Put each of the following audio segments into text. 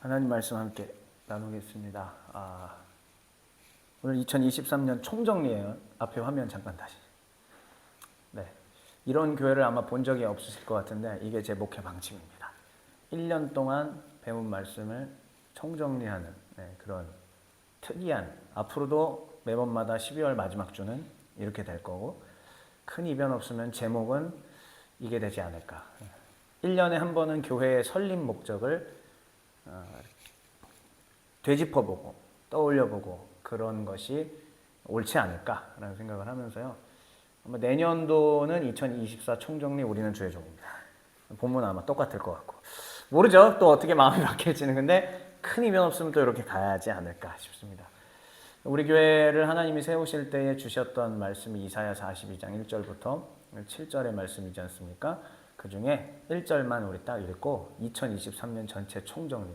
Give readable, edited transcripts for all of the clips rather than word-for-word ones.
하나님 말씀 함께 나누겠습니다. 오늘 2023년 총정리예요. 앞에 화면 잠깐 다시. 네, 이런 교회를 아마 본 적이 없으실 것 같은데 이게 제 목회 방침입니다. 1년 동안 배운 말씀을 총정리하는 그런 특이한, 앞으로도 매번마다 12월 마지막 주는 이렇게 될 거고, 큰 이변 없으면 제목은 이게 되지 않을까. 1년에 한 번은 교회의 설립 목적을 되짚어보고 떠올려보고 그런 것이 옳지 않을까라는 생각을 하면서요. 아마 내년도는 2024 총정리 우리는 주의 종입니다. 본문은 아마 똑같을 것 같고, 모르죠. 또 어떻게 마음이 바뀔지는. 근데 큰 이변 없으면 또 이렇게 가야지 않을까 싶습니다. 우리 교회를 하나님이 세우실 때에 주셨던 말씀이 이사야 42장 1절부터 7절의 말씀이지 않습니까? 그 중에 1절만 우리 딱 읽고 2023년 전체 총정리.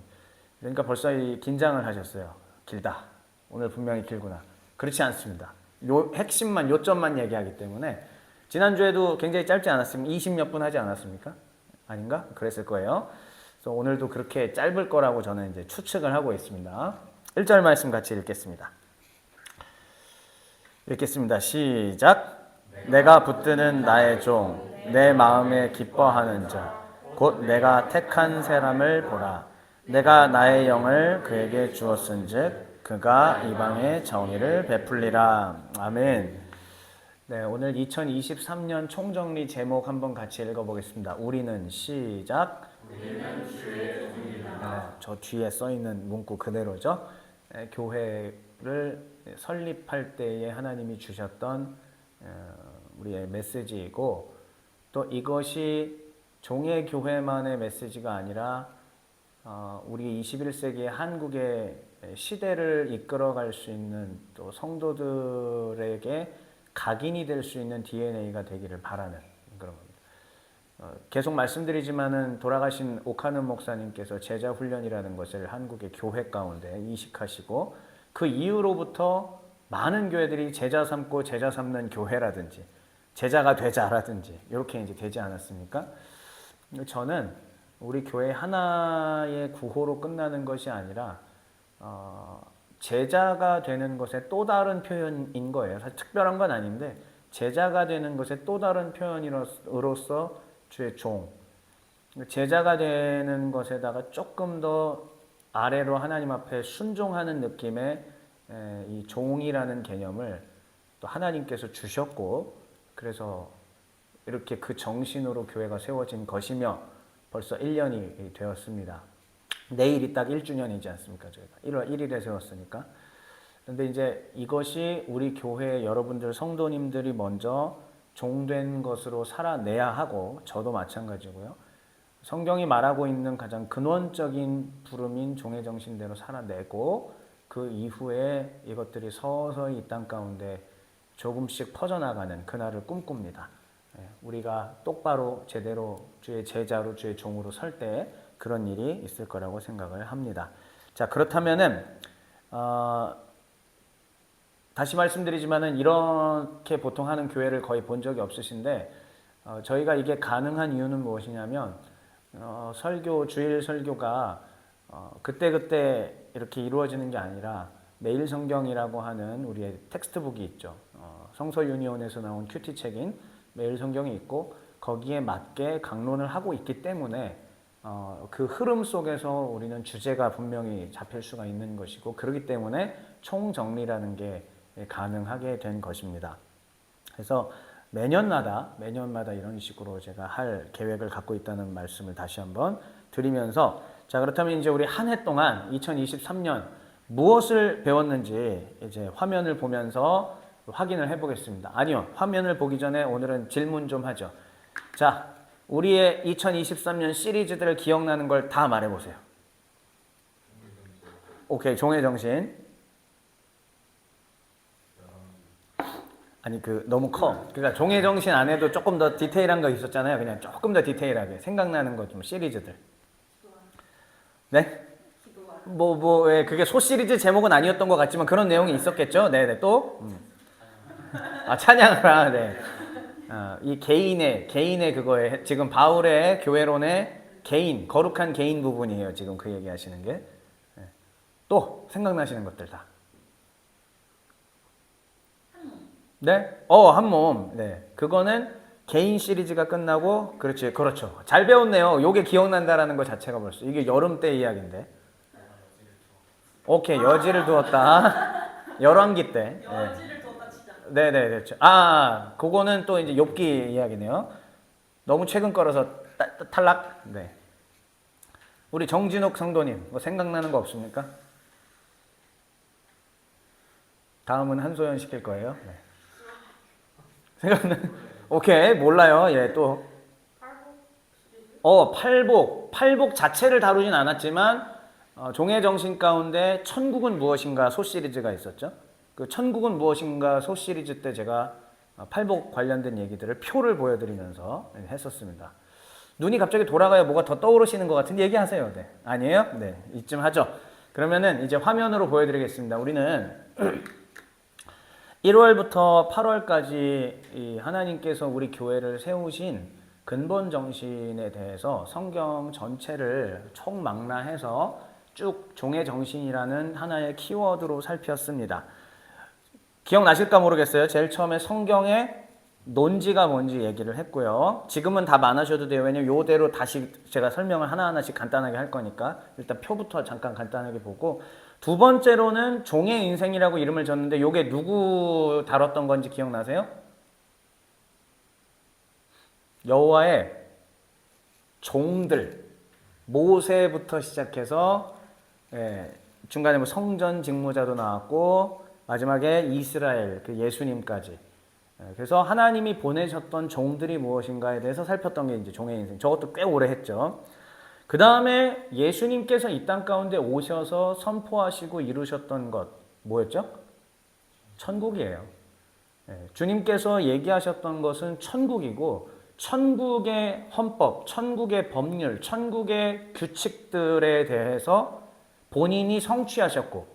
그러니까 벌써 이 긴장을 하셨어요. 길다. 오늘 분명히 길구나. 그렇지 않습니다. 요 핵심만, 요점만 얘기하기 때문에. 지난주에도 굉장히 짧지 않았습니까? 20몇 분 하지 않았습니까? 아닌가? 그랬을 거예요. 그래서 오늘도 그렇게 짧을 거라고 저는 이제 추측을 하고 있습니다. 1절 말씀 같이 읽겠습니다. 읽겠습니다. 시작. 내가 붙드는 나의 종, 내 마음에 기뻐하는 자, 곧 내가 택한 사람을 보라. 내가 나의 영을 그에게 주었은즉 그가 이방의 정의를 베풀리라. 아멘. 네, 오늘 2023년 총정리 제목 한번 같이 읽어보겠습니다. 우리는 시작. 우리는 주의 종이다. 저 뒤에 써 있는 문구 그대로죠. 교회를 설립할 때에 하나님이 주셨던 우리의 메시지이고, 또 이것이 종의 교회만의 메시지가 아니라 우리 21세기의 한국의 시대를 이끌어갈 수 있는, 또 성도들에게 각인이 될 수 있는 DNA가 되기를 바라는 그런 겁니다. 계속 말씀드리지만은 돌아가신 오카는 목사님께서 제자 훈련이라는 것을 한국의 교회 가운데 이식하시고, 그 이후로부터 많은 교회들이 제자 삼고 제자 삼는 교회라든지 제자가 되자라든지 이렇게 이제 되지 않았습니까? 저는 우리 교회 하나의 구호로 끝나는 것이 아니라 제자가 되는 것의 또 다른 표현인 거예요. 사실 특별한 건 아닌데 제자가 되는 것의 또 다른 표현으로서 주의 종, 제자가 되는 것에다가 조금 더 아래로 하나님 앞에 순종하는 느낌의 이 종이라는 개념을 또 하나님께서 주셨고, 그래서 이렇게 그 정신으로 교회가 세워진 것이며 벌써 1년이 되었습니다. 내일이 딱 1주년이지 않습니까? 저희가 1월 1일에 세웠으니까. 그런데 이제 이것이 우리 교회 여러분들 성도님들이 먼저 종된 것으로 살아내야 하고, 저도 마찬가지고요. 성경이 말하고 있는 가장 근원적인 부름인 종의 정신대로 살아내고, 그 이후에 이것들이 서서히 이 땅 가운데 조금씩 퍼져나가는 그날을 꿈꿉니다. 우리가 똑바로 제대로 주의 제자로 주의 종으로 설 때 그런 일이 있을 거라고 생각을 합니다. 자, 그렇다면은 다시 말씀드리지만은 이렇게 보통 하는 교회를 거의 본 적이 없으신데, 저희가 이게 가능한 이유는 무엇이냐면 설교, 주일 설교가 그때그때 이렇게 이루어지는 게 아니라 매일 성경이라고 하는 우리의 텍스트북이 있죠. 성서 유니온에서 나온 큐티 책인 매일 성경이 있고, 거기에 맞게 강론을 하고 있기 때문에 그 흐름 속에서 우리는 주제가 분명히 잡힐 수가 있는 것이고, 그렇기 때문에 총정리라는 게 가능하게 된 것입니다. 그래서 매년마다 이런 식으로 제가 할 계획을 갖고 있다는 말씀을 다시 한번 드리면서, 자, 그렇다면 이제 우리 한 해 동안 2023년 무엇을 배웠는지 이제 화면을 보면서 확인을 해보겠습니다. 아니요, 화면을 보기 전에 오늘은 질문 좀 하죠. 자, 우리의 2023년 시리즈들 기억나는 걸 다 말해보세요. 오케이, 종의 정신. 아니, 너무 커. 그러니까 종의 정신 안에도 조금 더 디테일한 거 있었잖아요. 그냥 조금 더 디테일하게 생각나는 거 좀 시리즈들. 네? 그게 소 시리즈 제목은 아니었던 것 같지만 그런 내용이 있었겠죠? 네네, 또? 찬양을 네. 이 개인의 그거에, 지금 바울의 교회론의 개인, 거룩한 개인 부분이에요. 지금 그 얘기하시는 게. 또 생각나시는 것들 다. 네? 한 몸. 네. 그거는 개인 시리즈가 끝나고, 그렇지, 그렇죠. 잘 배웠네요. 요게 기억난다라는 것 자체가 벌써. 이게 여름 때 이야기인데. 오케이, 여지를 두었다. 열왕기 때. 여지를 뒀다 치자. 네네, 그렇죠. 그거는 또 이제 욥기 이야기네요. 너무 최근 거라서 탈락. 네. 우리 정진욱 성도님, 뭐 생각나는 거 없습니까? 다음은 한소연 시킬 거예요. 네. 생각나는, 오케이, 몰라요. 예, 또. 팔복 자체를 다루진 않았지만, 종의 정신 가운데 천국은 무엇인가 소 시리즈가 있었죠. 그 천국은 무엇인가 소 시리즈 때 제가 팔복 관련된 얘기들을 표를 보여드리면서 했었습니다. 눈이 갑자기 돌아가요. 뭐가 더 떠오르시는 것 같은데 얘기하세요. 네. 아니에요? 네. 이쯤 하죠. 그러면은 이제 화면으로 보여드리겠습니다. 우리는 1월부터 8월까지 하나님께서 우리 교회를 세우신 근본 정신에 대해서 성경 전체를 총망라해서 쭉 종의 정신이라는 하나의 키워드로 살폈습니다. 기억나실까 모르겠어요. 제일 처음에 성경의 논지가 뭔지 얘기를 했고요. 지금은 답 안 하셔도 돼요. 왜냐면 요대로 다시 제가 설명을 하나하나씩 간단하게 할 거니까 일단 표부터 잠깐 간단하게 보고, 두 번째로는 종의 인생이라고 이름을 줬는데 요게 누구 다뤘던 건지 기억나세요? 여호와의 종들, 모세부터 시작해서 중간에 뭐 성전 직무자도 나왔고 마지막에 이스라엘, 그 예수님까지. 그래서 하나님이 보내셨던 종들이 무엇인가에 대해서 살폈던 게 이제 종의 인생. 저것도 꽤 오래 했죠. 그 다음에 예수님께서 이 땅 가운데 오셔서 선포하시고 이루셨던 것 뭐였죠? 천국이에요. 주님께서 얘기하셨던 것은 천국이고, 천국의 헌법, 천국의 법률, 천국의 규칙들에 대해서 본인이 성취하셨고,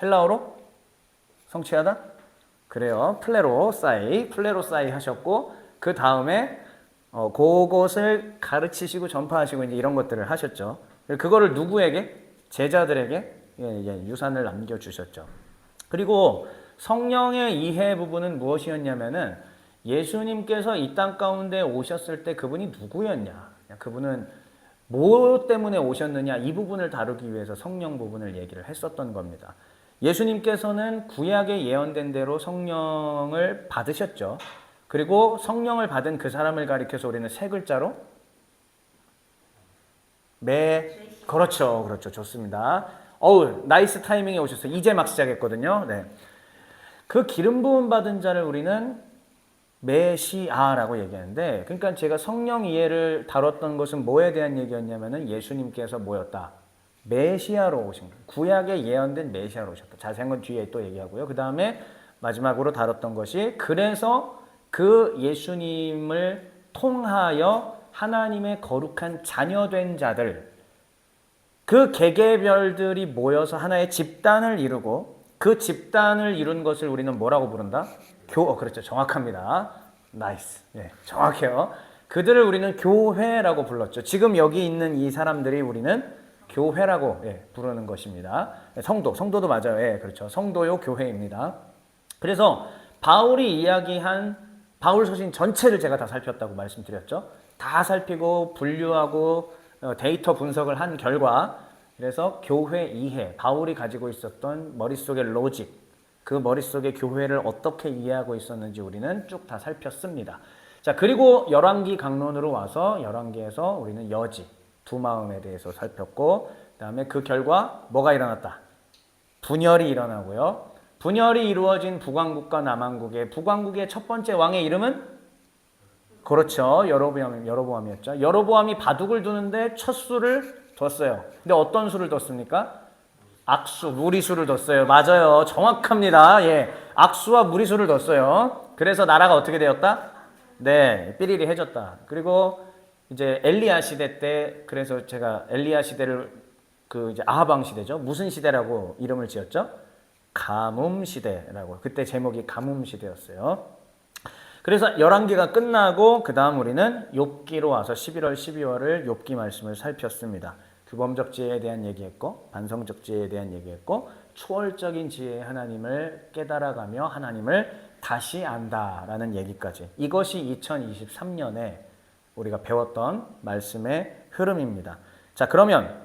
헬라어로 성취하다? 그래요. 플레로사이 하셨고, 그 다음에 그것을 가르치시고 전파하시고 이제 이런 것들을 하셨죠. 그거를 누구에게? 제자들에게 유산을 남겨주셨죠. 그리고 성령의 이해 부분은 무엇이었냐면은 예수님께서 이 땅 가운데 오셨을 때 그분이 누구였냐? 그분은 뭐 때문에 오셨느냐? 이 부분을 다루기 위해서 성령 부분을 얘기를 했었던 겁니다. 예수님께서는 구약에 예언된 대로 성령을 받으셨죠. 그리고 성령을 받은 그 사람을 가리켜서 우리는 세 글자로 그렇죠. 좋습니다. 나이스 타이밍에 오셨어요. 이제 막 시작했거든요. 네. 그 기름 부음 받은 자를 우리는 메시아라고 얘기하는데, 그러니까 제가 성령 이해를 다뤘던 것은 뭐에 대한 얘기였냐면은 예수님께서 뭐였다? 메시아로 오신 거예요. 구약에 예언된 메시아로 오셨다. 자세한 건 뒤에 또 얘기하고요. 그 다음에 마지막으로 다뤘던 것이, 그래서 그 예수님을 통하여 하나님의 거룩한 자녀된 자들, 그 개개별들이 모여서 하나의 집단을 이루고, 그 집단을 이룬 것을 우리는 뭐라고 부른다? 그렇죠. 정확합니다. 나이스. 정확해요. 그들을 우리는 교회라고 불렀죠. 지금 여기 있는 이 사람들이 우리는 교회라고 부르는 것입니다. 성도도 맞아요. 그렇죠. 성도요 교회입니다. 그래서 바울이 이야기한 바울 서신 전체를 제가 다 살폈다고 말씀드렸죠. 다 살피고 분류하고 데이터 분석을 한 결과, 그래서 교회 이해, 바울이 가지고 있었던 머릿속의 로직, 그 머릿속에 교회를 어떻게 이해하고 있었는지 우리는 쭉 다 살폈습니다. 자, 그리고 열왕기 강론으로 와서 열왕기에서 우리는 여지, 두 마음에 대해서 살폈고, 그 다음에 그 결과 뭐가 일어났다? 분열이 일어나고요. 분열이 이루어진 북왕국과 남왕국의, 북왕국의 첫 번째 왕의 이름은? 그렇죠. 여로보암이었죠. 여로보암이 바둑을 두는데 첫 수를 뒀어요. 근데 어떤 수를 뒀습니까? 악수, 무리수를 뒀어요. 맞아요. 정확합니다. 악수와 무리수를 뒀어요. 그래서 나라가 어떻게 되었다? 삐리리 해졌다. 그리고 이제 엘리야 시대 때, 그래서 제가 엘리야 시대를 이제 아하방 시대죠. 무슨 시대라고 이름을 지었죠? 가뭄 시대라고. 그때 제목이 가뭄 시대였어요. 그래서 열왕기가 끝나고 그 다음 우리는 욥기로 와서 11월, 12월을 욥기 말씀을 살폈습니다. 규범적 지혜에 대한 얘기했고 반성적 지혜에 대한 얘기했고 초월적인 지혜의 하나님을 깨달아가며 하나님을 다시 안다라는 얘기까지. 이것이 2023년에 우리가 배웠던 말씀의 흐름입니다. 자, 그러면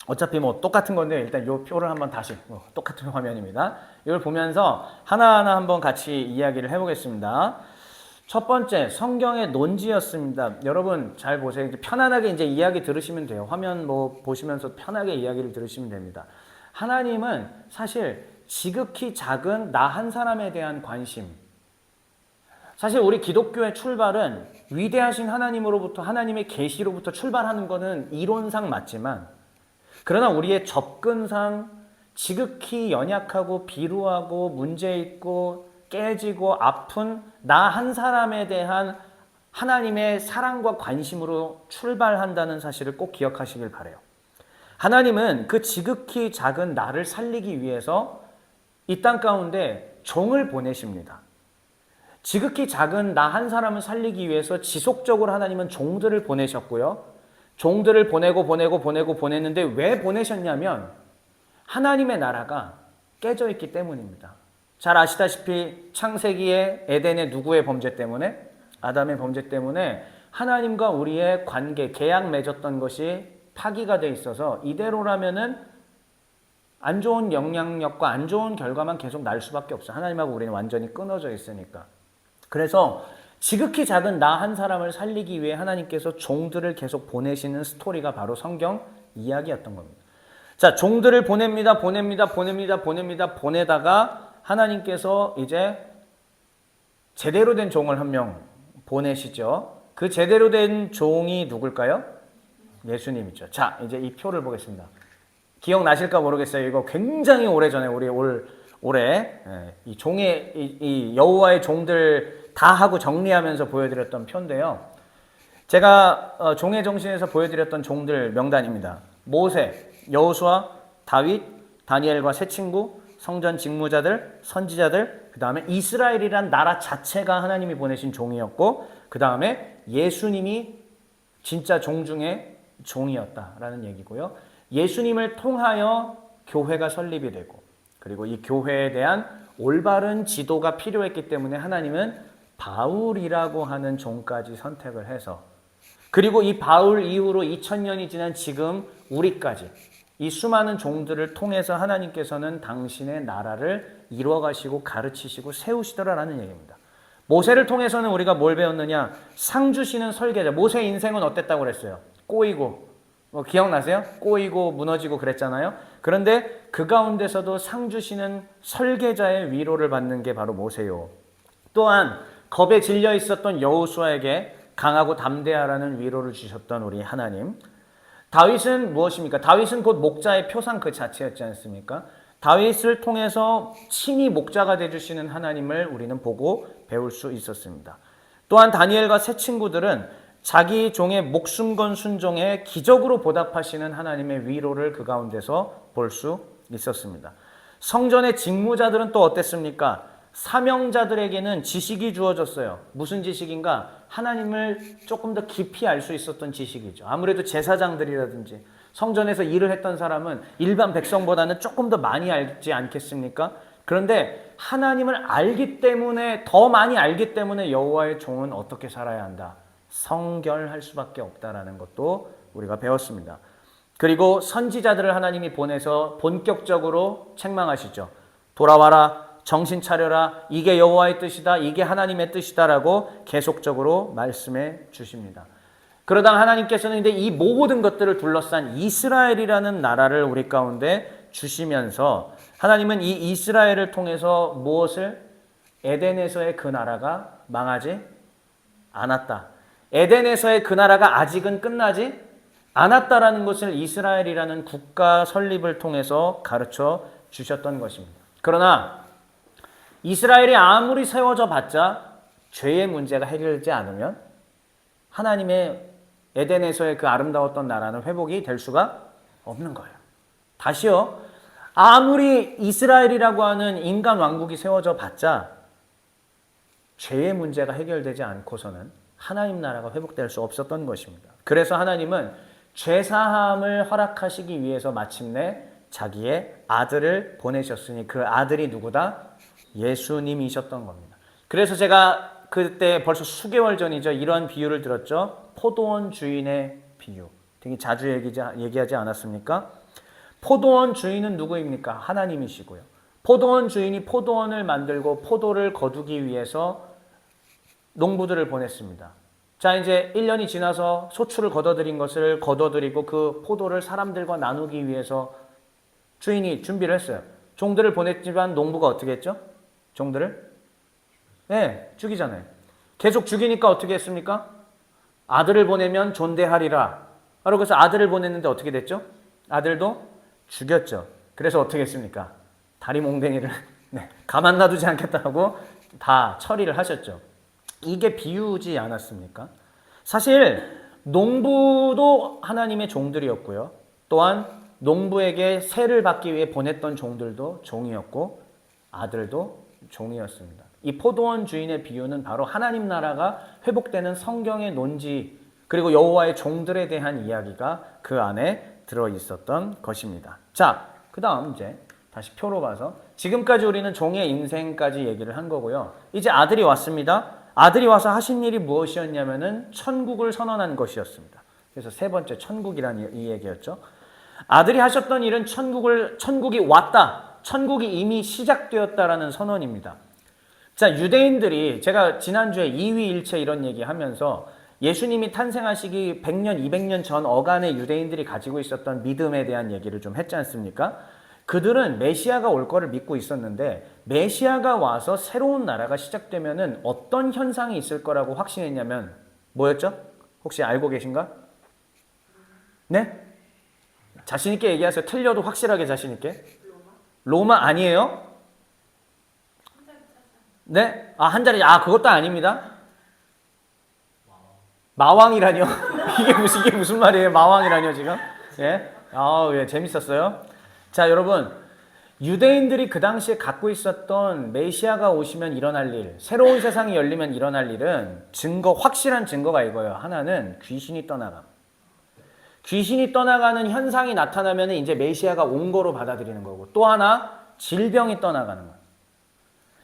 어차피 뭐 똑같은 건데 일단 이 표를 한번 다시 똑같은 화면입니다. 이걸 보면서 하나하나 한번 같이 이야기를 해보겠습니다. 첫 번째, 성경의 논지였습니다. 여러분 잘 보세요. 편안하게 이제 이야기 들으시면 돼요. 화면 뭐 보시면서 편하게 이야기를 들으시면 됩니다. 하나님은 사실 지극히 작은 나 한 사람에 대한 관심. 사실 우리 기독교의 출발은 위대하신 하나님으로부터 하나님의 계시로부터 출발하는 것은 이론상 맞지만 그러나 우리의 접근상 지극히 연약하고 비루하고 문제 있고 깨지고 아픈 나 한 사람에 대한 하나님의 사랑과 관심으로 출발한다는 사실을 꼭 기억하시길 바라요. 하나님은 그 지극히 작은 나를 살리기 위해서 이 땅 가운데 종을 보내십니다. 지극히 작은 나 한 사람을 살리기 위해서 지속적으로 하나님은 종들을 보내셨고요. 종들을 보냈는데 왜 보내셨냐면 하나님의 나라가 깨져 있기 때문입니다. 잘 아시다시피 창세기에 에덴의 누구의 범죄 때문에? 아담의 범죄 때문에 하나님과 우리의 관계, 계약 맺었던 것이 파기가 돼 있어서 이대로라면은 안 좋은 영향력과 안 좋은 결과만 계속 날 수밖에 없어요. 하나님하고 우리는 완전히 끊어져 있으니까. 그래서 지극히 작은 나 한 사람을 살리기 위해 하나님께서 종들을 계속 보내시는 스토리가 바로 성경 이야기였던 겁니다. 자, 종들을 보내다가 하나님께서 이제 제대로 된 종을 한 명 보내시죠. 그 제대로 된 종이 누굴까요? 예수님이죠. 자, 이제 이 표를 보겠습니다. 기억나실까 모르겠어요. 이거 굉장히 오래전에 올해 이 종의 이 여호와의 종들 다 하고 정리하면서 보여드렸던 표인데요. 제가 종의 정신에서 보여드렸던 종들 명단입니다. 모세, 여호수아, 다윗, 다니엘과 세 친구, 성전 직무자들, 선지자들, 그 다음에 이스라엘이란 나라 자체가 하나님이 보내신 종이었고 그 다음에 예수님이 진짜 종 중에 종이었다라는 얘기고요. 예수님을 통하여 교회가 설립이 되고 그리고 이 교회에 대한 올바른 지도가 필요했기 때문에 하나님은 바울이라고 하는 종까지 선택을 해서 그리고 이 바울 이후로 2000년이 지난 지금 우리까지 이 수많은 종들을 통해서 하나님께서는 당신의 나라를 이루어가시고 가르치시고 세우시더라라는 얘기입니다. 모세를 통해서는 우리가 뭘 배웠느냐? 상 주시는 설계자. 모세 인생은 어땠다고 그랬어요? 꼬이고 기억나세요? 꼬이고 무너지고 그랬잖아요. 그런데 그 가운데서도 상 주시는 설계자의 위로를 받는 게 바로 모세요. 또한 겁에 질려 있었던 여호수아에게 강하고 담대하라는 위로를 주셨던 우리 하나님. 다윗은 무엇입니까? 다윗은 곧 목자의 표상 그 자체였지 않습니까? 다윗을 통해서 친히 목자가 되주시는 하나님을 우리는 보고 배울 수 있었습니다. 또한 다니엘과 세 친구들은 자기 종의 목숨 건 순종에 기적으로 보답하시는 하나님의 위로를 그 가운데서 볼 수 있었습니다. 성전의 직무자들은 또 어땠습니까? 사명자들에게는 지식이 주어졌어요. 무슨 지식인가? 하나님을 조금 더 깊이 알 수 있었던 지식이죠. 아무래도 제사장들이라든지 성전에서 일을 했던 사람은 일반 백성보다는 조금 더 많이 알지 않겠습니까? 그런데 하나님을 알기 때문에 더 많이 알기 때문에 여호와의 종은 어떻게 살아야 한다? 성결할 수밖에 없다라는 것도 우리가 배웠습니다. 그리고 선지자들을 하나님이 보내서 본격적으로 책망하시죠. 돌아와라. 정신 차려라. 이게 여호와의 뜻이다. 이게 하나님의 뜻이다라고 계속적으로 말씀해 주십니다. 그러다가 하나님께서는 이제 이 모든 것들을 둘러싼 이스라엘이라는 나라를 우리 가운데 주시면서 하나님은 이 이스라엘을 통해서 무엇을? 에덴에서의 그 나라가 망하지 않았다. 에덴에서의 그 나라가 아직은 끝나지 않았다라는 것을 이스라엘이라는 국가 설립을 통해서 가르쳐 주셨던 것입니다. 그러나 이스라엘이 아무리 세워져 봤자 죄의 문제가 해결되지 않으면 하나님의 에덴에서의 그 아름다웠던 나라는 회복이 될 수가 없는 거예요. 다시요. 아무리 이스라엘이라고 하는 인간 왕국이 세워져 봤자 죄의 문제가 해결되지 않고서는 하나님 나라가 회복될 수 없었던 것입니다. 그래서 하나님은 죄사함을 허락하시기 위해서 마침내 자기의 아들을 보내셨으니 그 아들이 누구다? 예수님이셨던 겁니다. 그래서 제가 그때 벌써 수개월 전이죠. 이런 비유를 들었죠. 포도원 주인의 비유. 되게 자주 얘기하지 않았습니까? 포도원 주인은 누구입니까? 하나님이시고요. 포도원 주인이 포도원을 만들고 포도를 거두기 위해서 농부들을 보냈습니다. 자, 이제 1년이 지나서 소출을 거둬들인 것을 거둬들이고 그 포도를 사람들과 나누기 위해서 주인이 준비를 했어요. 종들을 보냈지만 농부가 어떻게 했죠? 종들을? 네, 죽이잖아요. 계속 죽이니까 어떻게 했습니까? 아들을 보내면 존대하리라. 바로 그래서 아들을 보냈는데 어떻게 됐죠? 아들도 죽였죠. 그래서 어떻게 했습니까? 다리 몽댕이를 가만 놔두지 않겠다고 다 처리를 하셨죠. 이게 비유지 않았습니까? 사실 농부도 하나님의 종들이었고요. 또한 농부에게 세를 받기 위해 보냈던 종들도 종이었고 아들도 종이었습니다. 이 포도원 주인의 비유는 바로 하나님 나라가 회복되는 성경의 논지 그리고 여호와의 종들에 대한 이야기가 그 안에 들어 있었던 것입니다. 자, 그 다음 이제 다시 표로 봐서 지금까지 우리는 종의 인생까지 얘기를 한 거고요. 이제 아들이 왔습니다. 아들이 와서 하신 일이 무엇이었냐면은 천국을 선언한 것이었습니다. 그래서 세 번째 천국이라는 이 얘기였죠. 아들이 하셨던 일은 천국이 왔다. 천국이 이미 시작되었다라는 선언입니다. 자, 유대인들이 제가 지난주에 이위일체 이런 얘기하면서 예수님이 탄생하시기 100년, 200년 전 어간의 유대인들이 가지고 있었던 믿음에 대한 얘기를 좀 했지 않습니까? 그들은 메시아가 올 거를 믿고 있었는데 메시아가 와서 새로운 나라가 시작되면은 어떤 현상이 있을 거라고 확신했냐면 뭐였죠? 혹시 알고 계신가? 네? 자신 있게 얘기하세요. 틀려도 확실하게 자신 있게. 로마 아니에요? 네? 한 자리. 그것도 아닙니다. 마왕이라뇨? 이게 무슨 말이에요? 마왕이라뇨 지금? 예? 예, 재밌었어요. 자, 여러분, 유대인들이 그 당시에 갖고 있었던 메시아가 오시면 일어날 일, 새로운 세상이 열리면 일어날 일은 확실한 증거가 이거예요. 하나는 귀신이 떠나감. 귀신이 떠나가는 현상이 나타나면 이제 메시아가 온 거로 받아들이는 거고, 또 하나 질병이 떠나가는 거예요.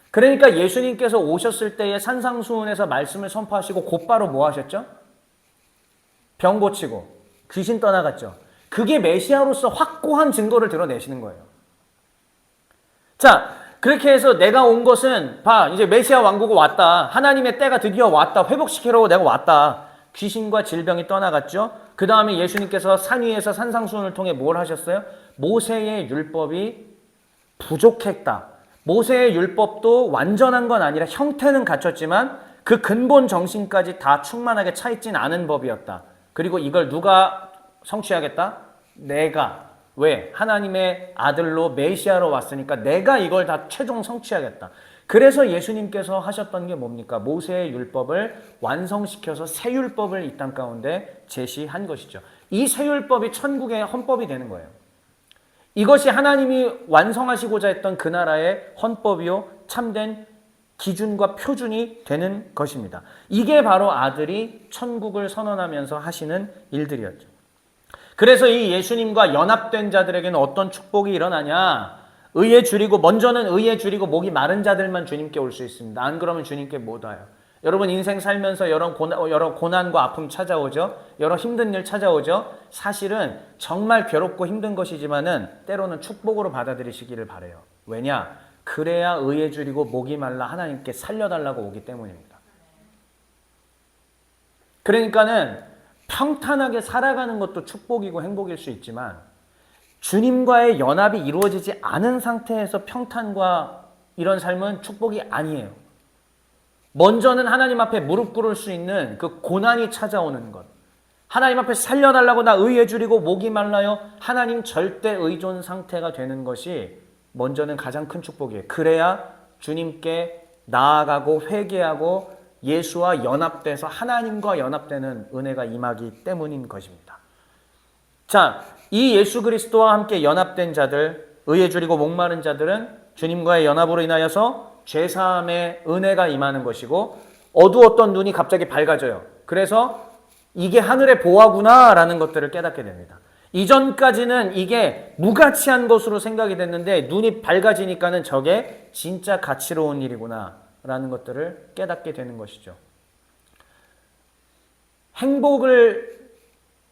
그러니까 예수님께서 오셨을 때에 산상수훈에서 말씀을 선포하시고 곧바로 뭐 하셨죠? 병 고치고 귀신 떠나갔죠. 그게 메시아로서 확고한 증거를 드러내시는 거예요. 자, 그렇게 해서 내가 온 것은 이제 메시아 왕국이 왔다. 하나님의 때가 드디어 왔다. 회복시키러 내가 왔다. 귀신과 질병이 떠나갔죠. 그 다음에 예수님께서 산 위에서 산상수훈을 통해 뭘 하셨어요? 모세의 율법이 부족했다. 모세의 율법도 완전한 건 아니라 형태는 갖췄지만 그 근본 정신까지 다 충만하게 차 있진 않은 법이었다. 그리고 이걸 누가 성취하겠다? 내가. 왜? 하나님의 아들로 메시아로 왔으니까 내가 이걸 다 최종 성취하겠다. 그래서 예수님께서 하셨던 게 뭡니까? 모세의 율법을 완성시켜서 새 율법을 이 땅 가운데 제시한 것이죠. 이 새 율법이 천국의 헌법이 되는 거예요. 이것이 하나님이 완성하시고자 했던 그 나라의 헌법이요 참된 기준과 표준이 되는 것입니다. 이게 바로 아들이 천국을 선언하면서 하시는 일들이었죠. 그래서 이 예수님과 연합된 자들에게는 어떤 축복이 일어나냐? 먼저는 의에 줄이고 목이 마른 자들만 주님께 올 수 있습니다. 안 그러면 주님께 못 와요. 여러분 인생 살면서 여러 고난과 아픔 찾아오죠. 여러 힘든 일 찾아오죠. 사실은 정말 괴롭고 힘든 것이지만은 때로는 축복으로 받아들이시기를 바라요. 왜냐? 그래야 의에 줄이고 목이 말라 하나님께 살려달라고 오기 때문입니다. 그러니까는 평탄하게 살아가는 것도 축복이고 행복일 수 있지만 주님과의 연합이 이루어지지 않은 상태에서 평탄과 이런 삶은 축복이 아니에요. 먼저는 하나님 앞에 무릎 꿇을 수 있는 그 고난이 찾아오는 것. 하나님 앞에 살려달라고 나 의에 줄이고 목이 말라요. 하나님 절대 의존 상태가 되는 것이 먼저는 가장 큰 축복이에요. 그래야 주님께 나아가고 회개하고 예수와 연합돼서 하나님과 연합되는 은혜가 임하기 때문인 것입니다. 자, 이 예수 그리스도와 함께 연합된 자들, 의에 줄이고 목마른 자들은 주님과의 연합으로 인하여서 죄사함의 은혜가 임하는 것이고 어두웠던 눈이 갑자기 밝아져요. 그래서 이게 하늘의 보화구나 라는 것들을 깨닫게 됩니다. 이전까지는 이게 무가치한 것으로 생각이 됐는데 눈이 밝아지니까는 저게 진짜 가치로운 일이구나 라는 것들을 깨닫게 되는 것이죠. 행복을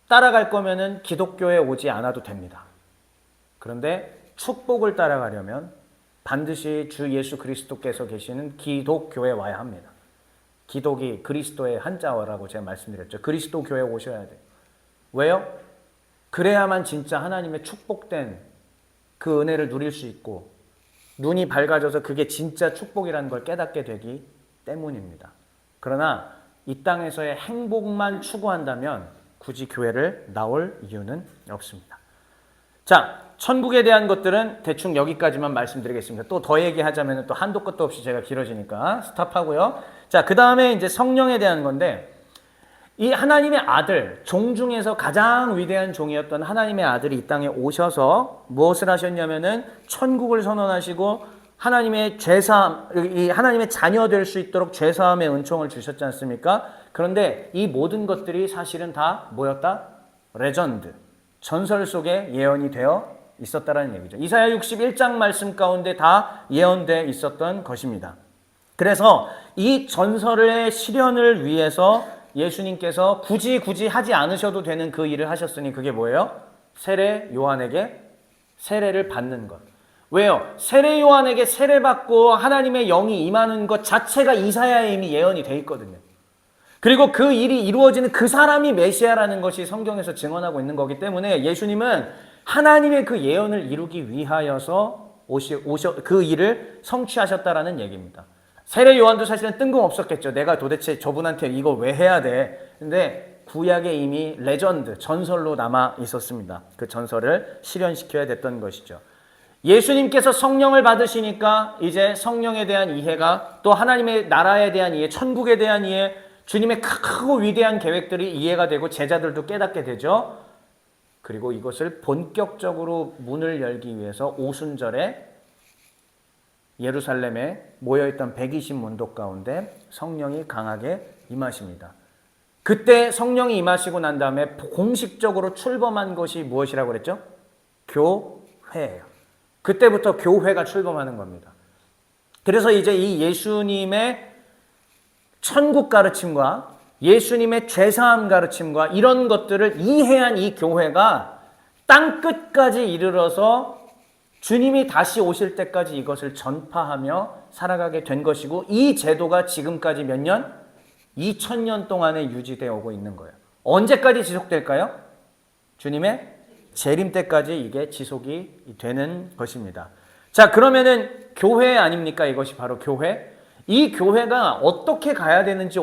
따라갈 거면은 기독교에 오지 않아도 됩니다. 그런데 축복을 따라가려면 반드시 주 예수 그리스도께서 계시는 기독교에 와야 합니다. 기독이 그리스도의 한자어라고 제가 말씀드렸죠. 그리스도 교회에 오셔야 돼요. 왜요? 그래야만 진짜 하나님의 축복된 그 은혜를 누릴 수 있고 눈이 밝아져서 그게 진짜 축복이라는 걸 깨닫게 되기 때문입니다. 그러나 이 땅에서의 행복만 추구한다면 굳이 교회를 나올 이유는 없습니다. 자, 천국에 대한 것들은 대충 여기까지만 말씀드리겠습니다. 또 더 얘기하자면 또 한도 끝도 없이 제가 길어지니까 스탑하고요. 자, 그 다음에 이제 성령에 대한 건데 이 하나님의 아들, 종 중에서 가장 위대한 종이었던 하나님의 아들이 이 땅에 오셔서 무엇을 하셨냐면은 천국을 선언하시고 하나님의 죄사함, 이 하나님의 자녀 될 수 있도록 죄사함의 은총을 주셨지 않습니까? 그런데 이 모든 것들이 사실은 다 뭐였다? 레전드, 전설 속에 예언이 되어 있었다라는 얘기죠. 이사야 61장 말씀 가운데 다 예언되어 있었던 것입니다. 그래서 이 전설의 실현을 위해서 예수님께서 굳이 하지 않으셔도 되는 그 일을 하셨으니 그게 뭐예요? 세례 요한에게 세례를 받는 것. 왜요? 세례 요한에게 세례받고 하나님의 영이 임하는 것 자체가 이사야에 이미 예언이 돼 있거든요. 그리고 그 일이 이루어지는 그 사람이 메시아라는 것이 성경에서 증언하고 있는 거기 때문에 예수님은 하나님의 그 예언을 이루기 위하여서 그 일을 성취하셨다라는 얘기입니다. 세례 요한도 사실은 뜬금없었겠죠. 내가 도대체 저분한테 이거 왜 해야 돼? 근데 구약에 이미 레전드, 전설로 남아 있었습니다. 그 전설을 실현시켜야 됐던 것이죠. 예수님께서 성령을 받으시니까 이제 성령에 대한 이해가 또 하나님의 나라에 대한 이해, 천국에 대한 이해, 주님의 크고 위대한 계획들이 이해가 되고 제자들도 깨닫게 되죠. 그리고 이것을 본격적으로 문을 열기 위해서 오순절에 예루살렘에 모여있던 120문도 가운데 성령이 강하게 임하십니다. 그때 성령이 임하시고 난 다음에 공식적으로 출범한 것이 무엇이라고 그랬죠? 교회예요. 그때부터 교회가 출범하는 겁니다. 그래서 이제 이 예수님의 천국 가르침과 예수님의 죄사함 가르침과 이런 것들을 이해한 이 교회가 땅끝까지 이르러서 주님이 다시 오실 때까지 이것을 전파하며 살아가게 된 것이고 이 제도가 지금까지 몇 년? 2000년 동안에 유지되어 오고 있는 거예요. 언제까지 지속될까요? 주님의 재림 때까지 이게 지속이 되는 것입니다. 자, 그러면은 교회 아닙니까? 이것이 바로 교회. 이 교회가 어떻게 가야 되는지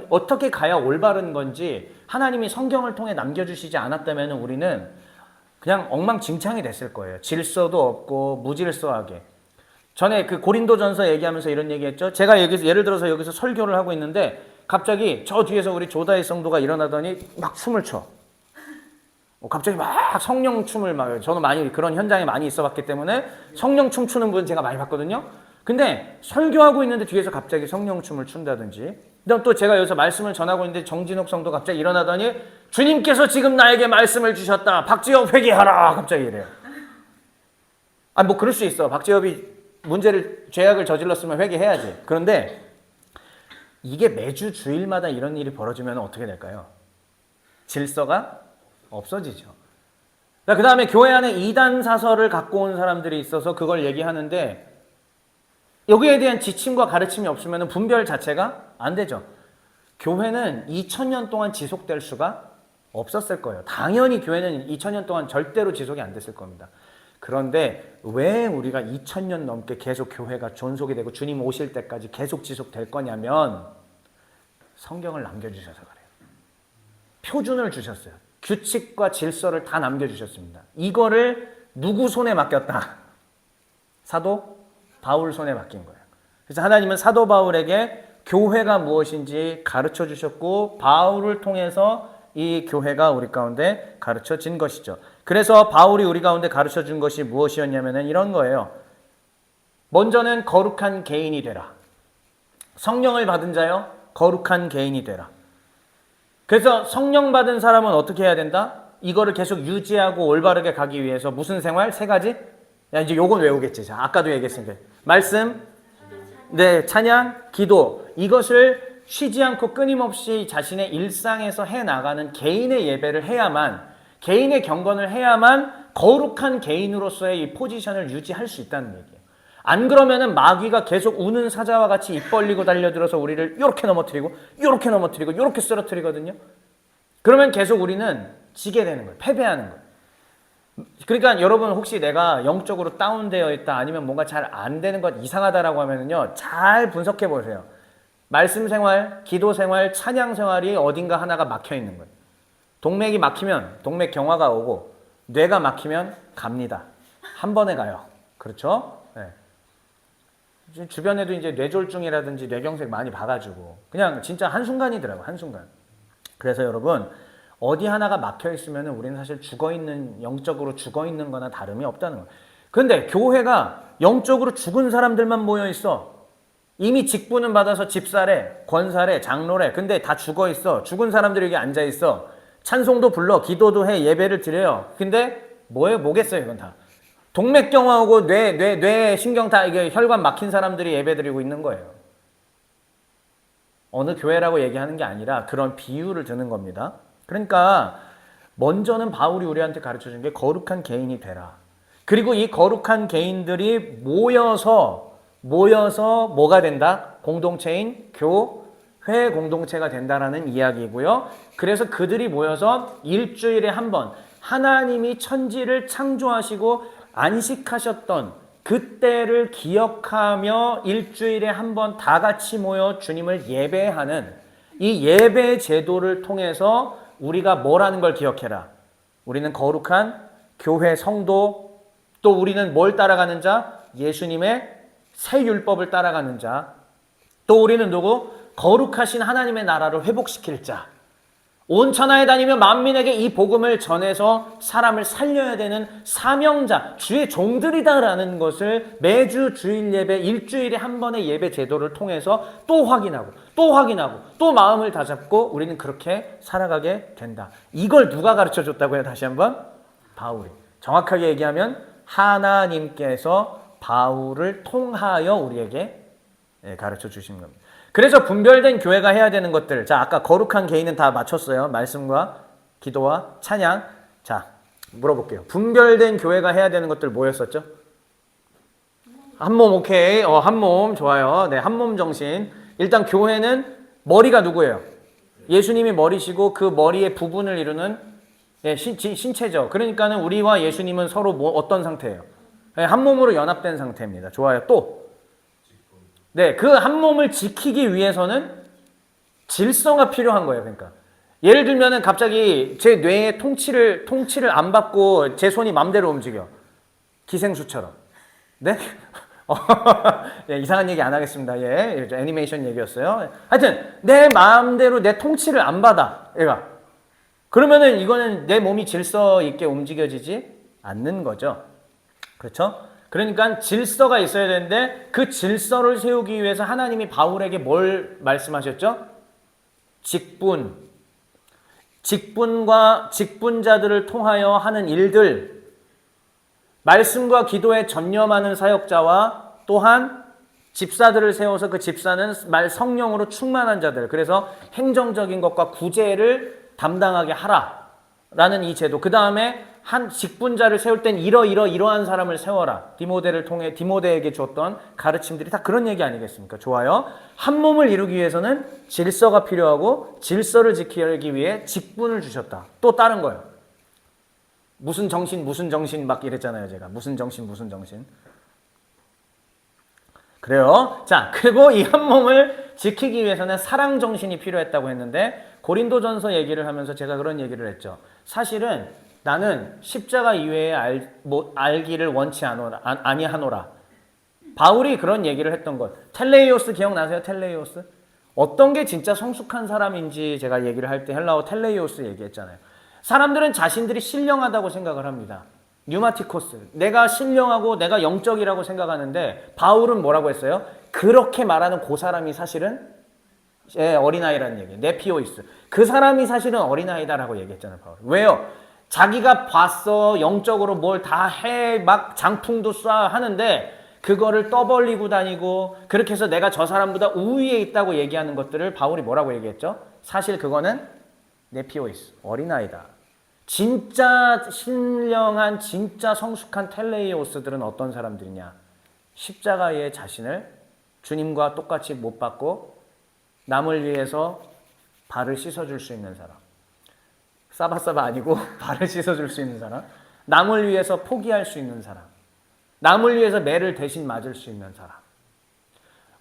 어떻게 가야 올바른 건지 하나님이 성경을 통해 남겨주시지 않았다면 우리는 그냥 엉망진창이 됐을 거예요. 질서도 없고 무질서하게. 전에 그 고린도전서 얘기하면서 이런 얘기했죠. 제가 여기서 예를 들어서 여기서 설교를 하고 있는데 갑자기 저 뒤에서 우리 조다의 성도가 일어나더니 막 춤을 춰. 갑자기 막 성령 춤을 막 저는 많이 그런 현장에 많이 있어봤기 때문에 성령 춤 추는 분 제가 많이 봤거든요. 근데 설교하고 있는데 뒤에서 갑자기 성령 춤을 춘다든지 또 제가 여기서 말씀을 전하고 있는데 정진욱 성도 갑자기 일어나더니 주님께서 지금 나에게 말씀을 주셨다. 박지엽 회개하라. 갑자기 이래요. 뭐 그럴 수 있어. 박지엽이 죄악을 저질렀으면 회개해야지. 그런데 이게 매주 주일마다 이런 일이 벌어지면 어떻게 될까요? 질서가 없어지죠. 그 다음에 교회 안에 이단 사설을 갖고 온 사람들이 있어서 그걸 얘기하는데 여기에 대한 지침과 가르침이 없으면 분별 자체가 안 되죠. 교회는 2000년 동안 지속될 수가 없었을 거예요. 당연히 교회는 2000년 동안 절대로 지속이 안 됐을 겁니다. 그런데 왜 우리가 2000년 넘게 계속 교회가 존속이 되고 주님 오실 때까지 계속 지속될 거냐면 성경을 남겨주셔서 그래요. 표준을 주셨어요. 규칙과 질서를 다 남겨주셨습니다. 이거를 누구 손에 맡겼다? 사도 바울 손에 맡긴 거예요. 그래서 하나님은 사도 바울에게 교회가 무엇인지 가르쳐 주셨고 바울을 통해서 이 교회가 우리 가운데 가르쳐진 것이죠. 그래서 바울이 우리 가운데 가르쳐 준 것이 무엇이었냐면 이런 거예요. 먼저는 거룩한 개인이 되라. 성령을 받은 자여 거룩한 개인이 되라. 그래서 성령 받은 사람은 어떻게 해야 된다? 이거를 계속 유지하고 올바르게 가기 위해서 무슨 생활? 세 가지? 야, 이제 요건 외우겠지. 자, 아까도 얘기했으니까. 말씀, 네, 찬양, 기도. 이것을 쉬지 않고 끊임없이 자신의 일상에서 해나가는 개인의 예배를 해야만, 개인의 경건을 해야만 거룩한 개인으로서의 이 포지션을 유지할 수 있다는 얘기예요. 안 그러면은 마귀가 계속 우는 사자와 같이 입 벌리고 달려들어서 우리를 이렇게 넘어뜨리고 이렇게 넘어뜨리고 이렇게 쓰러뜨리거든요. 그러면 계속 우리는 지게 되는 거예요. 패배하는 거예요. 그러니까 여러분 혹시 내가 영적으로 다운되어 있다 아니면 뭔가 잘 안 되는 것 이상하다라고 하면은요. 잘 분석해 보세요. 말씀 생활, 기도 생활, 찬양 생활이 어딘가 하나가 막혀 있는 거예요. 동맥이 막히면 동맥 경화가 오고 뇌가 막히면 갑니다. 한 번에 가요. 그렇죠? 네. 주변에도 이제 뇌졸중이라든지 뇌경색 많이 봐가지고 그냥 진짜 한순간이더라고요. 한순간. 그래서 여러분 어디 하나가 막혀 있으면 우리는 사실 죽어있는, 영적으로 죽어있는 거나 다름이 없다는 거예요. 그런데 교회가 영적으로 죽은 사람들만 모여 있어. 이미 직분은 받아서 집사래, 권사래, 장로래. 근데 다 죽어 있어. 죽은 사람들이 여기 앉아 있어. 찬송도 불러, 기도도 해, 예배를 드려요. 근데 뭐겠어요, 이건 다. 동맥경화 오고 뇌, 신경 다 이게 혈관 막힌 사람들이 예배 드리고 있는 거예요. 어느 교회라고 얘기하는 게 아니라 그런 비유를 드는 겁니다. 그러니까 먼저는 바울이 우리한테 가르쳐 준 게 거룩한 개인이 되라. 그리고 이 거룩한 개인들이 모여서 뭐가 된다? 공동체인 교회 공동체가 된다라는 이야기고요. 그래서 그들이 모여서 일주일에 한 번 하나님이 천지를 창조하시고 안식하셨던 그때를 기억하며 일주일에 한 번 다 같이 모여 주님을 예배하는 이 예배 제도를 통해서 우리가 뭐라는 걸 기억해라. 우리는 거룩한 교회 성도, 또 우리는 뭘 따라가는 자? 예수님의 새 율법을 따라가는 자. 또 우리는 누구? 거룩하신 하나님의 나라를 회복시킬 자. 온 천하에 다니며 만민에게 이 복음을 전해서 사람을 살려야 되는 사명자, 주의 종들이다라는 것을 매주 주일 예배, 일주일에 한 번의 예배 제도를 통해서 또 확인하고 또 마음을 다잡고 우리는 그렇게 살아가게 된다. 이걸 누가 가르쳐 줬다고요? 다시 한번? 바울이. 정확하게 얘기하면 하나님께서 바울을 통하여 우리에게 가르쳐 주신 겁니다. 그래서 분별된 교회가 해야 되는 것들. 자, 아까 거룩한 개인은 다 맞췄어요. 말씀과 기도와 찬양. 자, 물어볼게요. 분별된 교회가 해야 되는 것들 뭐였었죠? 한 몸, 오케이. 한 몸, 좋아요. 네, 한 몸 정신. 일단 교회는 머리가 누구예요? 예수님이 머리시고 그 머리의 부분을 이루는 신체죠. 그러니까는 우리와 예수님은 서로 어떤 상태예요? 한 몸으로 연합된 상태입니다. 좋아요. 또. 네, 그 한 몸을 지키기 위해서는 질서가 필요한 거예요. 그러니까 예를 들면은 갑자기 제 뇌의 통치를 안 받고 제 손이 맘대로 움직여. 기생수처럼. 네? 예, 이상한 얘기 안 하겠습니다. 예, 애니메이션 얘기였어요. 하여튼 내 마음대로 내 통치를 안 받아. 얘가. 그러면은 이거는 내 몸이 질서 있게 움직여지지 않는 거죠. 그렇죠? 그러니까 질서가 있어야 되는데 그 질서를 세우기 위해서 하나님이 바울에게 뭘 말씀하셨죠? 직분과 직분자들을 통하여 하는 일들, 말씀과 기도에 전념하는 사역자와 또한 집사들을 세워서 그 집사는 성령으로 충만한 자들, 그래서 행정적인 것과 구제를 담당하게 하라라는 이 제도. 그 다음에 한 직분자를 세울 땐 이러한 사람을 세워라. 디모데에게 줬던 가르침들이 다 그런 얘기 아니겠습니까? 좋아요. 한 몸을 이루기 위해서는 질서가 필요하고 질서를 지키기 위해 직분을 주셨다. 또 다른 거예요. 무슨 정신 막 이랬잖아요. 제가 무슨 정신. 그래요. 자, 그리고 이 한 몸을 지키기 위해서는 사랑 정신이 필요했다고 했는데 고린도전서 얘기를 하면서 제가 그런 얘기를 했죠. 사실은 나는 십자가 이외에 알기를 원치 아니하노라. 바울이 그런 얘기를 했던 것. 텔레이오스 기억나세요? 텔레이오스? 어떤 게 진짜 성숙한 사람인지 제가 얘기를 할 때 헬라어 텔레이오스 얘기했잖아요. 사람들은 자신들이 신령하다고 생각을 합니다. 뉴마티코스. 내가 신령하고 내가 영적이라고 생각하는데 바울은 뭐라고 했어요? 그렇게 말하는 그 사람이 사실은 어린아이라는 얘기예요. 네피오이스. 그 사람이 사실은 어린아이다라고 얘기했잖아요. 바울. 왜요? 자기가 봤어. 영적으로 뭘 다 해. 막 장풍도 쏴 하는데 그거를 떠벌리고 다니고 그렇게 해서 내가 저 사람보다 우위에 있다고 얘기하는 것들을 바울이 뭐라고 얘기했죠? 사실 그거는 네피오이스. 어린아이다. 진짜 신령한 진짜 성숙한 텔레이오스들은 어떤 사람들이냐? 십자가에 자신을 주님과 똑같이 못 박고 남을 위해서 발을 씻어줄 수 있는 사람. 싸바싸바 아니고 발을 씻어줄 수 있는 사람. 남을 위해서 포기할 수 있는 사람. 남을 위해서 매를 대신 맞을 수 있는 사람.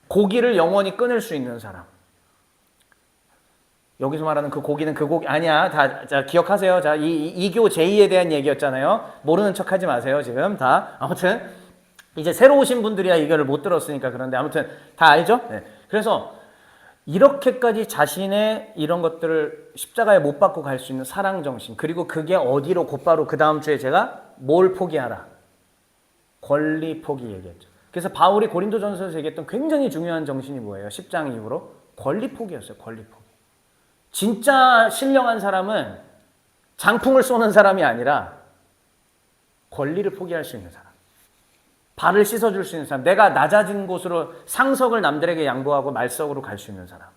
고기를 영원히 끊을 수 있는 사람. 여기서 말하는 그 고기는 그 고기 아니야. 자, 기억하세요. 자, 이교 제2에 대한 얘기였잖아요. 모르는 척 하지 마세요. 지금 다. 아무튼 이제 새로 오신 분들이야 이거를 못 들었으니까 그런데 아무튼 다 알죠? 네. 그래서 이렇게까지 자신의 이런 것들을 십자가에 못 박고 갈 수 있는 사랑 정신, 그리고 그게 어디로 곧바로 그 다음 주에 제가 뭘 포기하라? 권리 포기 얘기했죠. 그래서 바울이 고린도전서에서 얘기했던 굉장히 중요한 정신이 뭐예요? 10장 이후로 권리 포기였어요. 권리 포기. 진짜 신령한 사람은 장풍을 쏘는 사람이 아니라 권리를 포기할 수 있는 사람. 발을 씻어줄 수 있는 사람. 내가 낮아진 곳으로 상석을 남들에게 양보하고 말석으로 갈 수 있는 사람.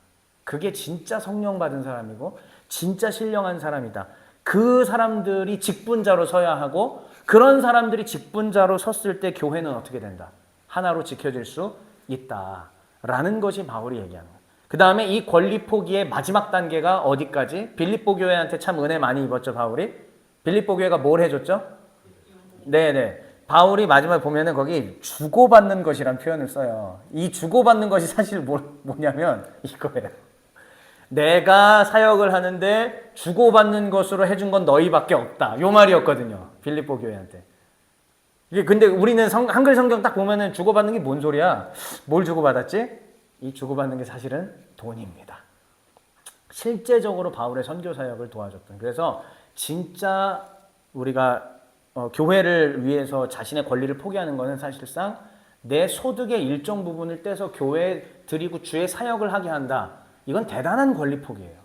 그게 진짜 성령 받은 사람이고 진짜 신령한 사람이다. 그 사람들이 직분자로 서야 하고 그런 사람들이 직분자로 섰을 때 교회는 어떻게 된다? 하나로 지켜질 수 있다라는 것이 바울이 얘기하는 거예요. 그 다음에 이 권리 포기의 마지막 단계가 어디까지? 빌립보 교회한테 참 은혜 많이 입었죠, 바울이. 빌립보 교회가 뭘 해줬죠? 네네. 바울이 마지막에 보면은 거기 주고받는 것이란 표현을 써요. 이 주고받는 것이 사실 뭐냐면 이거예요. 내가 사역을 하는데 주고받는 것으로 해준 건 너희밖에 없다. 요 말이었거든요. 빌립보 교회한테. 이게 근데 우리는 한글 성경 딱 보면은 주고받는 게 뭔 소리야? 뭘 주고받았지? 이 주고받는 게 사실은 돈입니다. 실제적으로 바울의 선교 사역을 도와줬던. 그래서 진짜 우리가 교회를 위해서 자신의 권리를 포기하는 것은 사실상 내 소득의 일정 부분을 떼서 교회에 드리고 주의 사역을 하게 한다. 이건 대단한 권리 포기예요.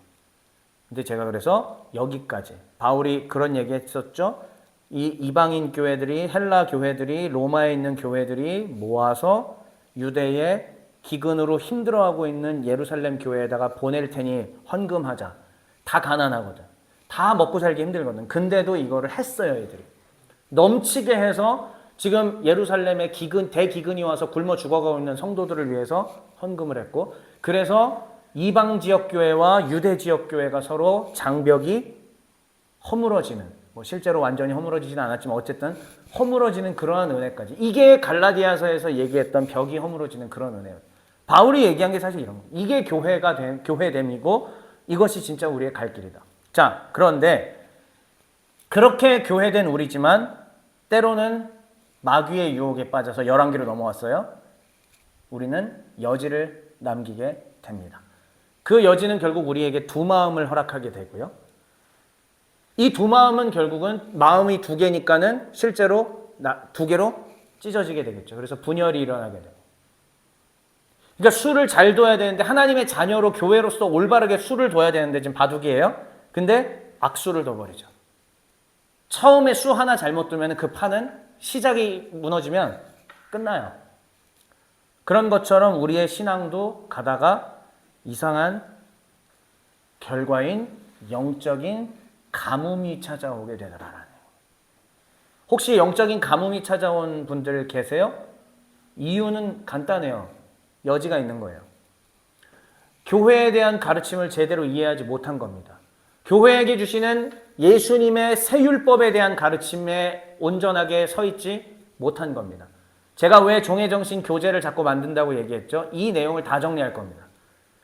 근데 제가 그래서 여기까지 바울이 그런 얘기 했었죠. 이 이방인 교회들이 헬라 교회들이 로마에 있는 교회들이 모아서 유대의 기근으로 힘들어하고 있는 예루살렘 교회에다가 보낼 테니 헌금하자. 다 가난하거든. 다 먹고 살기 힘들거든. 근데도 이거를 했어요, 애들이. 넘치게 해서 지금 예루살렘에 대기근이 와서 굶어 죽어가고 있는 성도들을 위해서 헌금을 했고, 그래서 이방 지역 교회와 유대 지역 교회가 서로 장벽이 허물어지는, 뭐 실제로 완전히 허물어지지는 않았지만 어쨌든 허물어지는 그러한 은혜까지. 이게 갈라디아서에서 얘기했던 벽이 허물어지는 그런 은혜예요. 바울이 얘기한 게 사실 이런 거. 이게 교회됨이고 이것이 진짜 우리의 갈 길이다. 자, 그런데 그렇게 교회된 우리지만 때로는 마귀의 유혹에 빠져서 열왕기로 넘어왔어요. 우리는 여지를 남기게 됩니다. 그 여지는 결국 우리에게 두 마음을 허락하게 되고요. 이 두 마음은 결국은 마음이 두 개니까는 실제로 두 개로 찢어지게 되겠죠. 그래서 분열이 일어나게 돼요. 그러니까 수를 잘 둬야 되는데 하나님의 자녀로 교회로서 올바르게 수를 둬야 되는데 지금 바둑이에요. 근데 악수를 둬버리죠. 처음에 수 하나 잘못 두면 그 판은 시작이 무너지면 끝나요. 그런 것처럼 우리의 신앙도 가다가 이상한 결과인 영적인 가뭄이 찾아오게 되더라라는. 혹시 영적인 가뭄이 찾아온 분들 계세요? 이유는 간단해요. 여지가 있는 거예요. 교회에 대한 가르침을 제대로 이해하지 못한 겁니다. 교회에게 주시는 예수님의 세율법에 대한 가르침에 온전하게 서 있지 못한 겁니다. 제가 왜 종회정신 교재를 자꾸 만든다고 얘기했죠? 이 내용을 다 정리할 겁니다.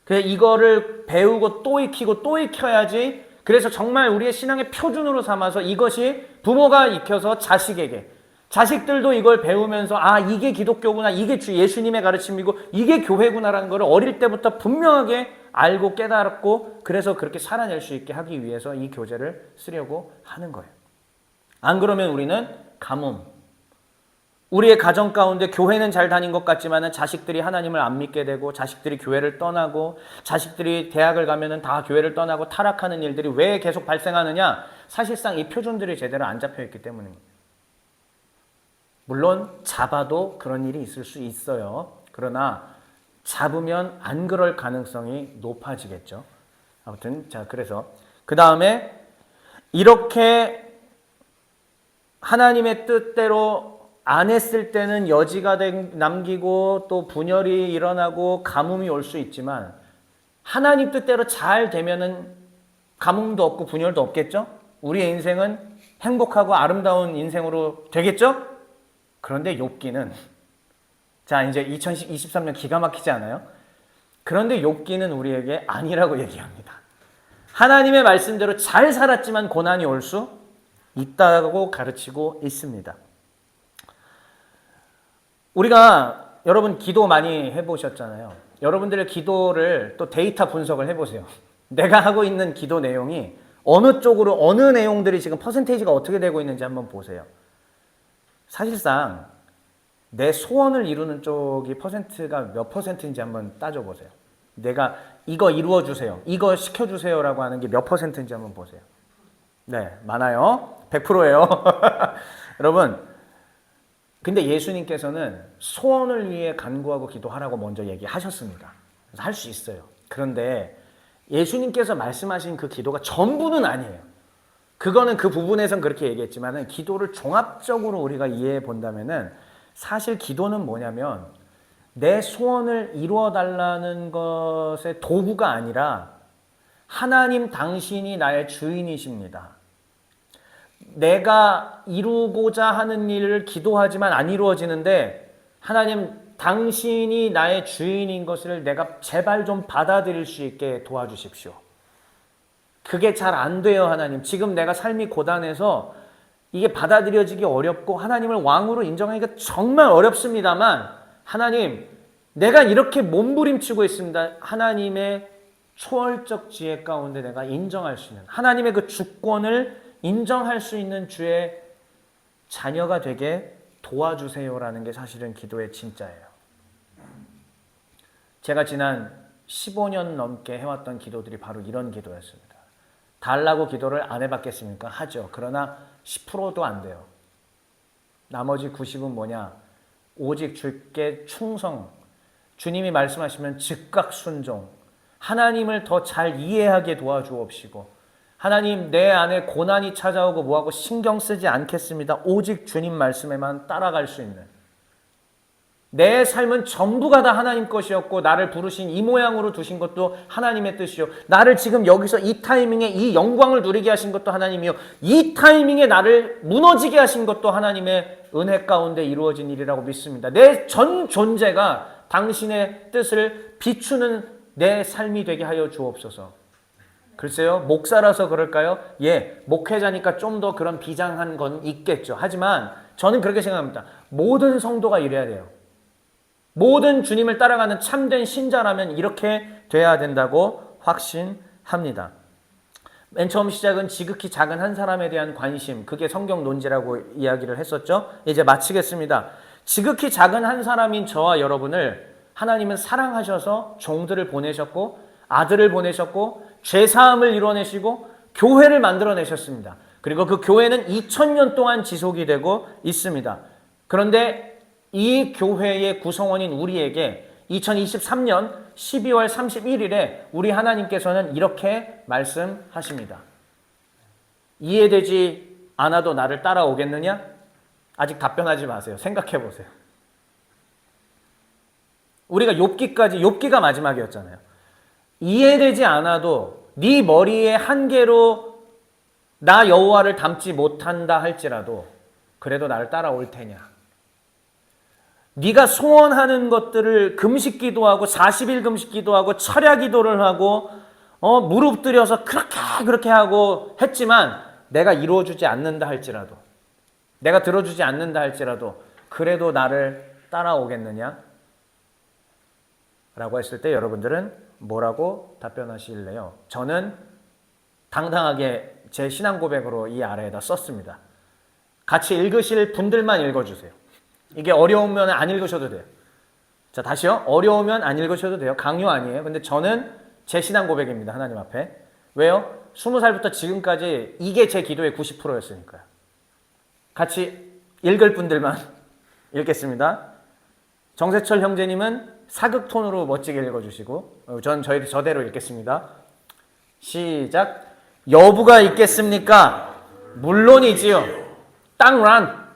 그래서 이거를 배우고 또 익히고 또 익혀야지. 그래서 정말 우리의 신앙의 표준으로 삼아서 이것이 부모가 익혀서 자식에게, 자식들도 이걸 배우면서 아, 이게 기독교구나, 이게 예수님의 가르침이고 이게 교회구나라는 걸 어릴 때부터 분명하게 알고 깨달았고, 그래서 그렇게 살아낼 수 있게 하기 위해서 이 교재를 쓰려고 하는 거예요. 안 그러면 우리는 가뭄. 우리의 가정 가운데 교회는 잘 다닌 것 같지만 자식들이 하나님을 안 믿게 되고 자식들이 교회를 떠나고 자식들이 대학을 가면 다 교회를 떠나고 타락하는 일들이 왜 계속 발생하느냐? 사실상 이 표준들이 제대로 안 잡혀 있기 때문입니다. 물론 잡아도 그런 일이 있을 수 있어요. 그러나 잡으면 안 그럴 가능성이 높아지겠죠. 아무튼 자, 그래서 그 다음에 이렇게 하나님의 뜻대로 안 했을 때는 여지가 남기고 또 분열이 일어나고 가뭄이 올 수 있지만 하나님 뜻대로 잘 되면은 가뭄도 없고 분열도 없겠죠? 우리의 인생은 행복하고 아름다운 인생으로 되겠죠? 그런데 욥기는 자, 이제 2023년 기가 막히지 않아요? 그런데 욥기는 우리에게 아니라고 얘기합니다. 하나님의 말씀대로 잘 살았지만 고난이 올 수 있다고 가르치고 있습니다. 우리가 여러분 기도 많이 해보셨잖아요. 여러분들의 기도를 또 데이터 분석을 해보세요. 내가 하고 있는 기도 내용이 어느 쪽으로 어느 내용들이 지금 퍼센테이지가 어떻게 되고 있는지 한번 보세요. 사실상 내 소원을 이루는 쪽이 퍼센트가 몇 퍼센트인지 한번 따져보세요. 내가 이거 이루어주세요, 이거 시켜주세요라고 하는 게 몇 퍼센트인지 한번 보세요. 네, 많아요. 100%예요. 여러분, 근데 예수님께서는 소원을 위해 간구하고 기도하라고 먼저 얘기하셨습니다. 그래서 할 수 있어요. 그런데 예수님께서 말씀하신 그 기도가 전부는 아니에요. 그거는 그 부분에선 그렇게 얘기했지만은 기도를 종합적으로 우리가 이해해 본다면은 사실 기도는 뭐냐면 내 소원을 이루어 달라는 것의 도구가 아니라 하나님 당신이 나의 주인이십니다. 내가 이루고자 하는 일을 기도하지만 안 이루어지는데 하나님 당신이 나의 주인인 것을 내가 제발 좀 받아들일 수 있게 도와주십시오. 그게 잘 안 돼요, 하나님. 지금 내가 삶이 고단해서 이게 받아들여지기 어렵고 하나님을 왕으로 인정하기가 정말 어렵습니다만 하나님, 내가 이렇게 몸부림치고 있습니다. 하나님의 초월적 지혜 가운데 내가 인정할 수 있는 하나님의 그 주권을 인정할 수 있는 주의 자녀가 되게 도와주세요라는 게 사실은 기도의 진짜예요. 제가 지난 15년 넘게 해왔던 기도들이 바로 이런 기도였습니다. 달라고 기도를 안 해봤겠습니까? 하죠. 그러나 10%도 안 돼요. 나머지 90은 뭐냐? 오직 주께 충성. 주님이 말씀하시면 즉각 순종. 하나님을 더 잘 이해하게 도와주옵시고 하나님 내 안에 고난이 찾아오고 뭐하고 신경 쓰지 않겠습니다. 오직 주님 말씀에만 따라갈 수 있는 내 삶은 전부가 다 하나님 것이었고 나를 부르신 이 모양으로 두신 것도 하나님의 뜻이요. 나를 지금 여기서 이 타이밍에 이 영광을 누리게 하신 것도 하나님이요. 이 타이밍에 나를 무너지게 하신 것도 하나님의 은혜 가운데 이루어진 일이라고 믿습니다. 내 전 존재가 당신의 뜻을 비추는 내 삶이 되게 하여 주옵소서. 글쎄요, 목사라서 그럴까요? 예, 목회자니까 좀 더 그런 비장한 건 있겠죠. 하지만 저는 그렇게 생각합니다. 모든 성도가 이래야 돼요. 모든 주님을 따라가는 참된 신자라면 이렇게 돼야 된다고 확신합니다. 맨 처음 시작은 지극히 작은 한 사람에 대한 관심, 그게 성경 논지라고 이야기를 했었죠. 이제 마치겠습니다. 지극히 작은 한 사람인 저와 여러분을 하나님은 사랑하셔서 종들을 보내셨고 아들을 보내셨고 죄사함을 이뤄내시고 교회를 만들어내셨습니다. 그리고 그 교회는 2000년 동안 지속이 되고 있습니다. 그런데 이 교회의 구성원인 우리에게 2023년 12월 31일에 우리 하나님께서는 이렇게 말씀하십니다. 이해되지 않아도 나를 따라오겠느냐? 아직 답변하지 마세요. 생각해 보세요. 우리가 욥기가 마지막이었잖아요. 이해되지 않아도 네 머리의 한계로 나 여호와를 닮지 못한다 할지라도 그래도 나를 따라올 테냐. 네가 소원하는 것들을 금식 기도하고 40일 금식 기도하고 철야 기도를 하고 무릎 들여서 그렇게 하고 했지만 내가 이루어주지 않는다 할지라도 내가 들어주지 않는다 할지라도 그래도 나를 따라오겠느냐? 라고 했을 때 여러분들은 뭐라고 답변하실래요? 저는 당당하게 제 신앙 고백으로 이 아래에다 썼습니다. 같이 읽으실 분들만 읽어주세요. 이게 어려우면 안 읽으셔도 돼요. 자, 다시요. 어려우면 안 읽으셔도 돼요. 강요 아니에요. 근데 저는 제 신앙 고백입니다. 하나님 앞에. 왜요? 20살부터 지금까지 이게 제 기도의 90%였으니까요. 같이 읽을 분들만 읽겠습니다. 정세철 형제님은 사극 톤으로 멋지게 읽어주시고 전 저대로 읽겠습니다. 시작. 여부가 있겠습니까? 물론이지요. 땅란.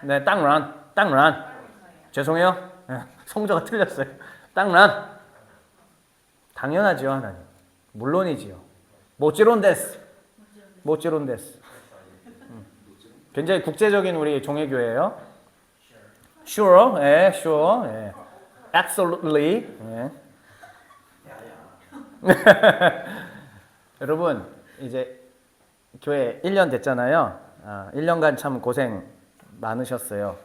네, 땅란. 죄송해요. 성조가 틀렸어요. 땅란. 당연하지요, 하나님. 물론이지요. 모찌론데스. 굉장히 국제적인 우리 종회교회예요. Sure, sure, absolutely. 여러분, 이제 교회 1년 됐잖아요. 1년간 참 고생 많으셨어요.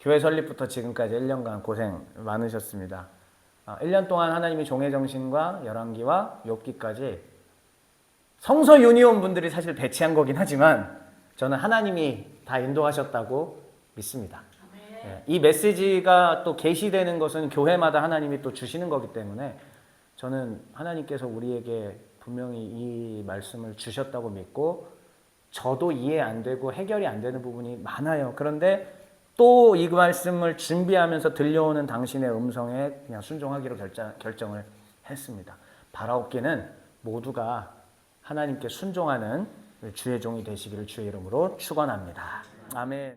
교회 설립부터 지금까지 1년간 고생 많으셨습니다. 1년 동안 하나님이 종의 정신과 열왕기와 욥기까지 성서 유니온 분들이 사실 배치한 거긴 하지만 저는 하나님이 다 인도하셨다고 믿습니다. 이 메시지가 또 계시되는 것은 교회마다 하나님이 또 주시는 거기 때문에 저는 하나님께서 우리에게 분명히 이 말씀을 주셨다고 믿고 저도 이해 안 되고 해결이 안 되는 부분이 많아요. 그런데 또 이 말씀을 준비하면서 들려오는 당신의 음성에 그냥 순종하기로 결정을 했습니다. 바라옵기는 모두가 하나님께 순종하는 주의 종이 되시기를 주의 이름으로 축원합니다. 아멘.